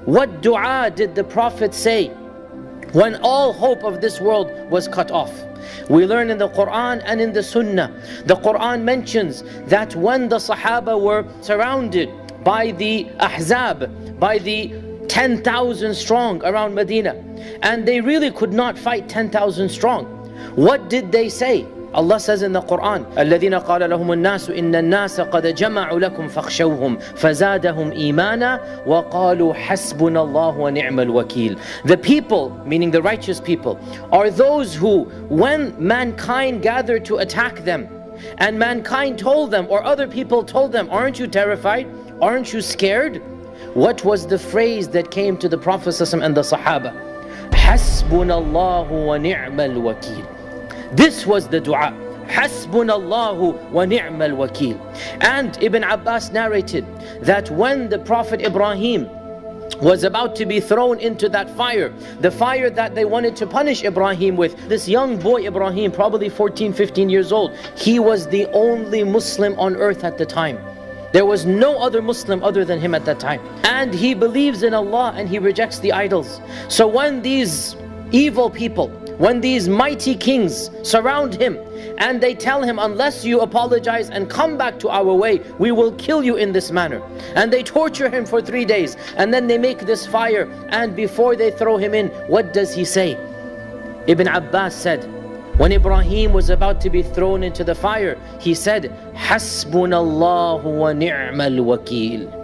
What dua did the Prophet say when all hope of this world was cut off? We learn in the Quran and in the Sunnah. The Quran mentions that when the Sahaba were surrounded by the Ahzab, by the 10,000 strong around Medina, and they really could not fight 10,000 strong, what did they say? Allah says in the Quran, الَّذِينَ قَالَ لَهُمُ النَّاسُ إِنَّ النَّاسَ قَدْ جَمَعُوا لَكُمْ فَاخْشَوْهُمْ فَزَادَهُمْ إِيمَانًا وَقَالُوا حَسْبُنَا اللَّهُ وَنِعْمَ الْوَكِيلُ. The people, meaning the righteous people, are those who, when mankind gathered to attack them, and mankind told them, or other people told them, aren't you terrified? Aren't you scared? What was the phrase that came to the Prophet ﷺ and the Sahaba? حَسْبُنَا اللَّهُ وَنِعْمَ الْوَكِيلُ. This was the dua. Hasbunallahu wa ni'mal wakil. And Ibn Abbas narrated that when the Prophet Ibrahim was about to be thrown into that fire, the fire that they wanted to punish Ibrahim with, this young boy Ibrahim, probably 14, 15 years old, he was the only Muslim on earth at the time. There was no other Muslim other than him at that time. And he believes in Allah and he rejects the idols. So when these evil people, when these mighty kings surround him and they tell him, unless you apologize and come back to our way, we will kill you in this manner. And they torture him for 3 days, and then they make this fire, and before they throw him in, what does he say? Ibn Abbas said, when Ibrahim was about to be thrown into the fire, he said, Hasbunallahu wa ni'mal wakil.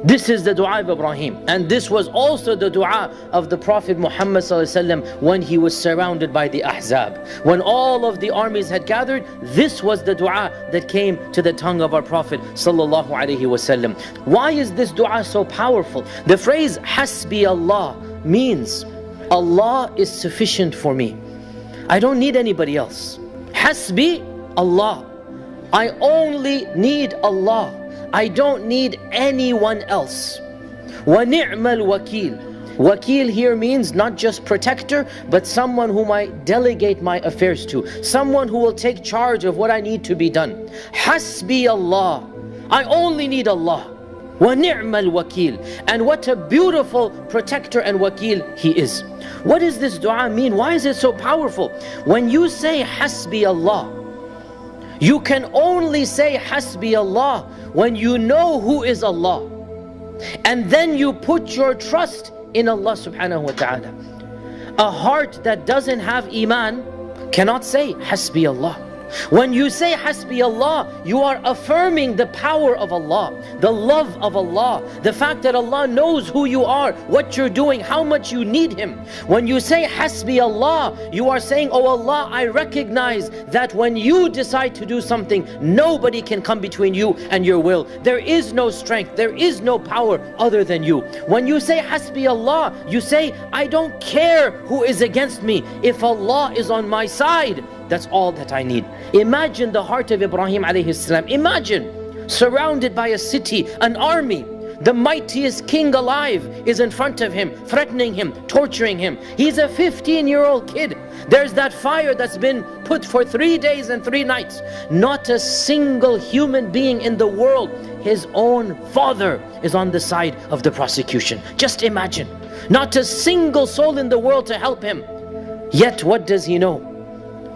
This is the dua of Ibrahim, and this was also the dua of the Prophet Muhammad ﷺ when he was surrounded by the Ahzab. When all of the armies had gathered, this was the dua that came to the tongue of our Prophet ﷺ. Why is this dua so powerful? The phrase Hasbi Allah means Allah is sufficient for me. I don't need anybody else. Hasbi Allah. I only need Allah. I don't need anyone else. Wa ni'mal wakil. Wakil here means not just protector, but someone whom I delegate my affairs to. Someone who will take charge of what I need to be done. Hasbi Allah. I only need Allah. Wa ni'mal wakil. And what a beautiful protector and wakil he is. What does this dua mean? Why is it so powerful? When you say Hasbi Allah, you can only say Hasbi Allah when you know who is Allah, and then you put your trust in Allah subhanahu wa ta'ala. A heart that doesn't have iman cannot say Hasbi Allah. When you say Hasbi Allah, you are affirming the power of Allah, the love of Allah, the fact that Allah knows who you are, what you're doing, how much you need Him. When you say Hasbi Allah, you are saying, oh Allah, I recognize that when you decide to do something, nobody can come between you and your will. There is no strength, there is no power other than you. When you say Hasbi Allah, you say, I don't care who is against me. If Allah is on my side, that's all that I need. Imagine the heart of Ibrahim alayhi salam. Imagine surrounded by a city, an army. The mightiest king alive is in front of him, threatening him, torturing him. He's a 15-year-old kid. There's that fire that's been put for 3 days and 3 nights. Not a single human being in the world, his own father, is on the side of the prosecution. Just imagine. Not a single soul in the world to help him. Yet what does he know?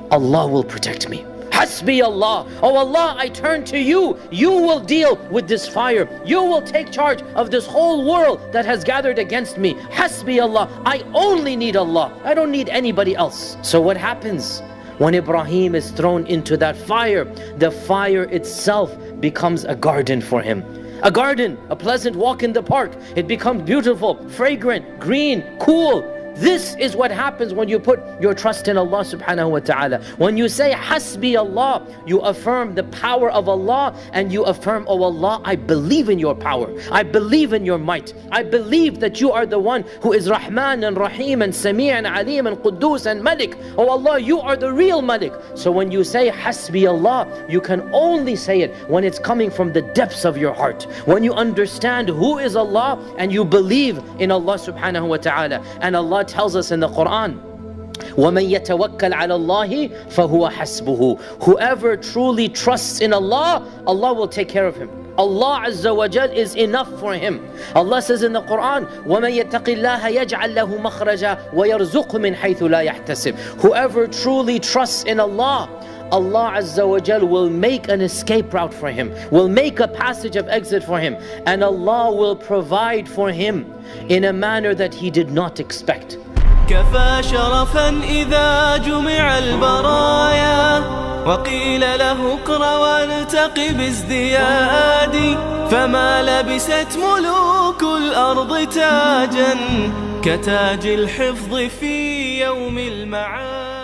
Allah will protect me. Hasbi Allah. Oh Allah, I turn to you. You will deal with this fire. You will take charge of this whole world that has gathered against me. Hasbi Allah. I only need Allah. I don't need anybody else. So what happens when Ibrahim is thrown into that fire? The fire itself becomes a garden for him. A garden, a pleasant walk in the park. It becomes beautiful, fragrant, green, cool. This is what happens when you put your trust in Allah subhanahu wa ta'ala. When you say Hasbi Allah, you affirm the power of Allah, and you affirm, oh Allah, I believe in your power. I believe in your might. I believe that you are the one who is Rahman and Rahim and Sami' and Alim and Quddus and Malik. Oh Allah, you are the real Malik. So when you say Hasbi Allah, you can only say it when it's coming from the depths of your heart. When you understand who is Allah and you believe in Allah subhanahu wa ta'ala. And Allah tells us in the Quran, وَمَنْ يَتَوَكَّلْ عَلَى اللَّهِ فَهُوَ حَسْبُهُ. Whoever truly trusts in Allah, Allah will take care of him. Allah Azza wa Jal is enough for him. Allah says in the Quran, وَمَن يَتَّقِ اللَّهَ يَجْعَلْ لَهُ مَخْرَجًا وَيَرْزُقْهُ مِنْ حَيْثُ لَا يَحْتَسِبُ. Whoever truly trusts in Allah, Allah Azza wa Jal will make an escape route for him, will make a passage of exit for him, and Allah will provide for him in a manner that he did not expect. كفى شرفا إذا جمع البرايا وقيل له اقرأ والتقي بازدياد فما لبست ملوك الأرض تاجا كتاج الحفظ في يوم المعاد.